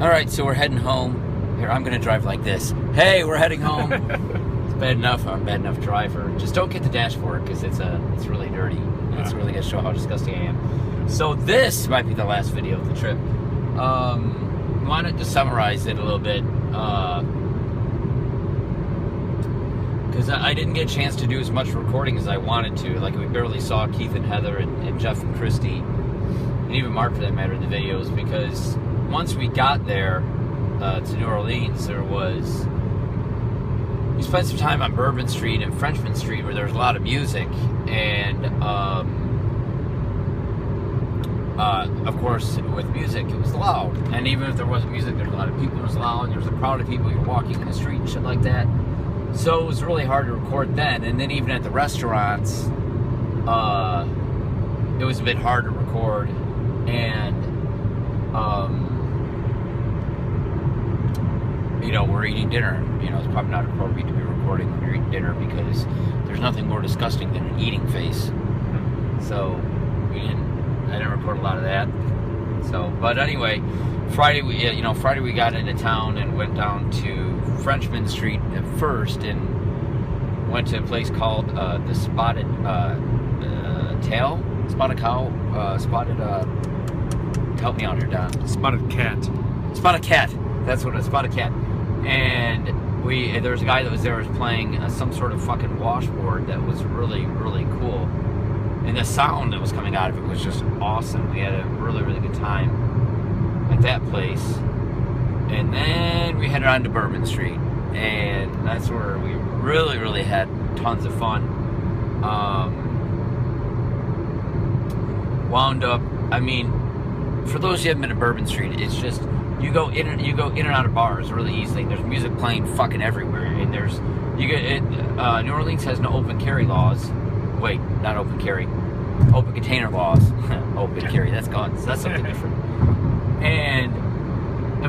All right, so we're heading home. Here, I'm going to drive like this. Hey, we're heading home. It's bad enough. I'm a bad enough driver. Just don't get the dashboard because it's really dirty. And it's really going to show how disgusting I am. So this might be the last video of the trip. Wanted to summarize it a little bit because I didn't get a chance to do as much recording as I wanted to. Like, we barely saw Keith and Heather and Jeff and Christy, and even Mark for that matter, in the videos, because once we got there to New Orleans, we spent some time on Bourbon Street and Frenchman Street where there was a lot of music, and of course, with music, it was loud. And even if there wasn't music, there was a lot of people, it was loud, there was a crowd of people, you're walking in the street and shit like that. So it was really hard to record then. And then even at the restaurants, it was a bit hard to record. And, you know, we're eating dinner. You know, it's probably not appropriate to be recording when you're eating dinner because there's nothing more disgusting than an eating face. So I didn't record a lot of that. So, but anyway, Friday we got into town and went down to Frenchman Street at first and went to a place called the Spotted Tail, Spotted Cow, help me out here, Don. Spotted Cat. Spotted Cat. That's what it is, Spotted Cat. And there was a guy that was there was playing some sort of fucking washboard that was really, really cool. And the sound that was coming out of it was just awesome. We had a really, really good time at that place. And then we headed on to Bourbon Street. And that's where we really, really had tons of fun. Wound up, I mean, for those who haven't been to Bourbon Street, it's just, you go in and out of bars really easily. There's music playing fucking everywhere. And New Orleans has no open carry laws. Wait, not open carry. Open container laws. Open carry, that's gone. So that's something different. And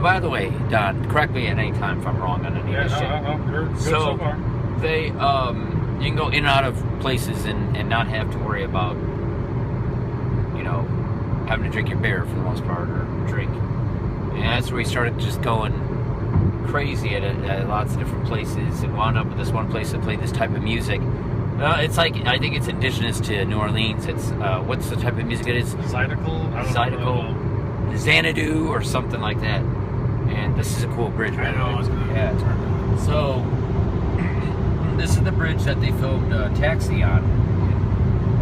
by the way, Don, correct me at any time if I'm wrong on any of this shit. You're good so far. They, you can go in and out of places and not have to worry about, you know, having to drink your beer for the most part, or drink. And that's where we started just going crazy at lots of different places, and wound up with this one place that played this type of music. It's like, I think it's indigenous to New Orleans. It's, what's the type of music it is? Zydeco? Zydeco. Xanadu or something like that. And this is a cool bridge, right? I know, I was going to turn that. So, this is the bridge that they filmed Taxi on.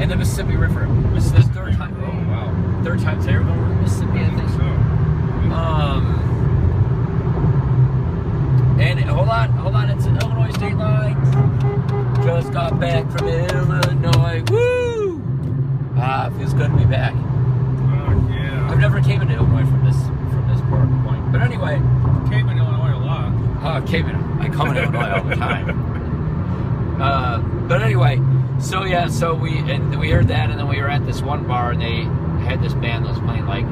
And the Mississippi River. This is the third time. Oh, wow. Third time they ever over the Mississippi, I think. So. And hold on, it's an Illinois state line. Just got back from Illinois. Woo! Feels good to be back. Oh, yeah. I've never came into Illinois from this point. But anyway. Came in Illinois a lot. I come in Illinois all the time. But anyway, so we heard that, and then we were at this one bar, and they had this band that was playing like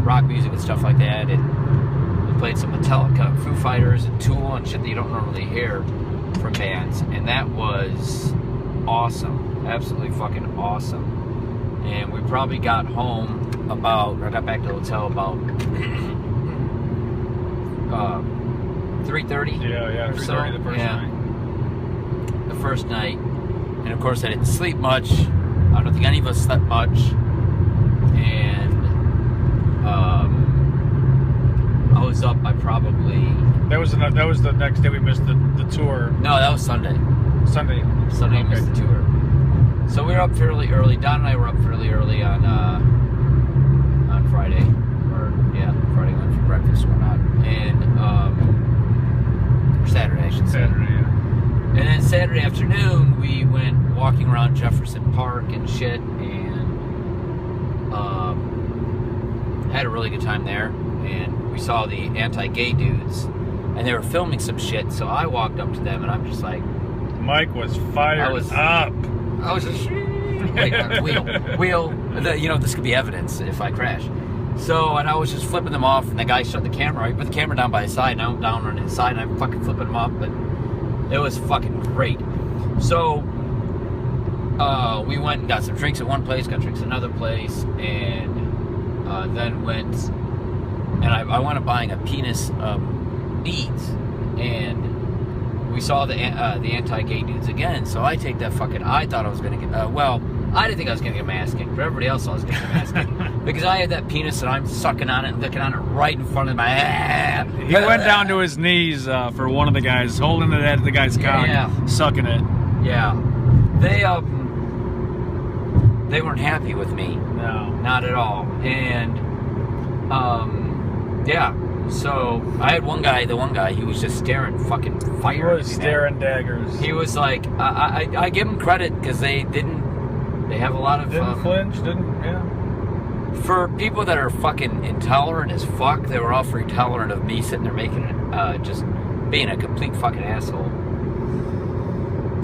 rock music and stuff like that, and we played some Metallica, Foo Fighters, and Tool and shit that you don't normally hear from bands, and that was awesome, absolutely fucking awesome. And we probably got home I got back to the hotel about 3:30. Yeah, 3:30 the first night. The first night, and of course I didn't sleep much. I don't think any of us slept much, and I was up by probably. That was the next day we missed the tour. No, that was Sunday. Sunday Okay. Missed the tour. So we were up fairly early. Don and I were up fairly early on Friday, Friday went for breakfast or whatnot, and Saturday, I should say. Saturday, yeah. And then Saturday afternoon, we went walking around Jefferson Park and shit, and had a really good time there. And we saw the anti-gay dudes, and they were filming some shit. So I walked up to them, and I'm just like, Mike was fired up. I was just wait, wheel. This could be evidence if I crash. So, and I was just flipping them off, and the guy shut the camera. He put the camera down by his side, and I'm down on his side, and I'm fucking flipping them up, and it was fucking great. So, we went and got some drinks at one place, got drinks at another place, and then went and I wound up buying a penis beads, and we saw the anti-gay dudes again. So I take that fucking. I thought I was gonna get. Well, I didn't think I was gonna get my ass kicked, but everybody else I was gonna get my ass kicked because I had that penis and I'm sucking on it and licking on it right in front of my ass. He went down to his knees for one of the guys, holding it at the guy's cock, sucking it. Yeah, they weren't happy with me. No, not at all. And yeah. So I had the one guy, he was just staring fucking fire. He was staring daggers. He was like, I give him credit because they have a lot of didn't flinch, for people that are fucking intolerant as fuck. They were all for tolerant of me sitting there making it, just being a complete fucking asshole.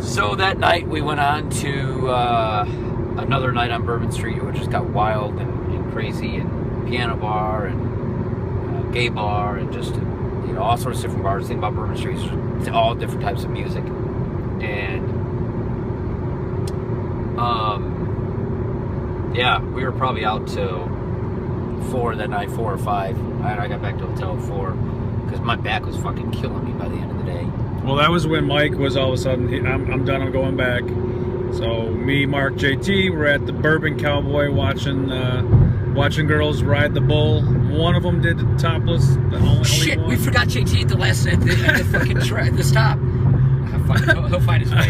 So that night we went on to another night on Bourbon Street, which just got wild and crazy, and piano bar and gay bar and just all sorts of different bars. The thing about Bourbon Street is all different types of music, and yeah, we were probably out till 4 that night, 4 or 5. I got back to the hotel at 4 because my back was fucking killing me by the end of the day. Well, that was when Mike was all of a sudden, I'm done, I'm going back. So me, Mark, JT, we're at the Bourbon Cowboy watching girls ride the bull. One of them did the topless. The only Shit, one. We forgot JT at the fucking the stop. He'll find his way.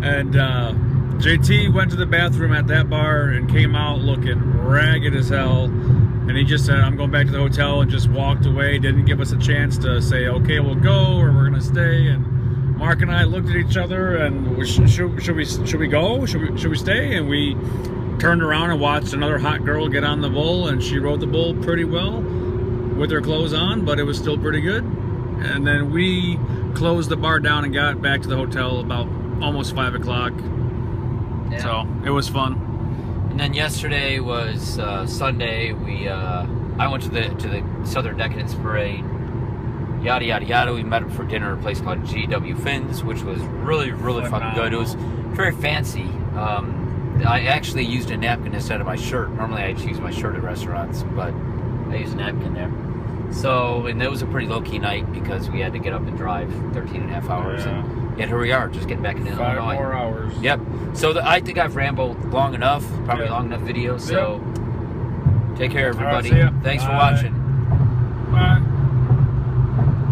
And JT went to the bathroom at that bar and came out looking ragged as hell. And he just said, I'm going back to the hotel, and just walked away. Didn't give us a chance to say, okay, we'll go, or we're going to stay. And Mark and I looked at each other and should we go? Should we stay? And we turned around and watched another hot girl get on the bull, and she rode the bull pretty well with her clothes on, but it was still pretty good. And then we closed the bar down and got back to the hotel about almost 5 o'clock. Yeah. So it was fun. And then yesterday was Sunday. I went to the Southern Decadence Parade. Yada yada yada. We met up for dinner at a place called GW Finn's, which was really fucking good. It was very fancy. I actually used a napkin instead of my shirt. Normally I just use my shirt at restaurants, but I used a napkin there. So, and it was a pretty low-key night because we had to get up and drive 13 and a half hours. Yeah. And yet here we are, just getting back into Illinois. 5 more hours. Yep. So I think I've rambled long enough, probably long enough video. So take care, everybody. All right, see ya. Thanks for Bye. watching. Bye.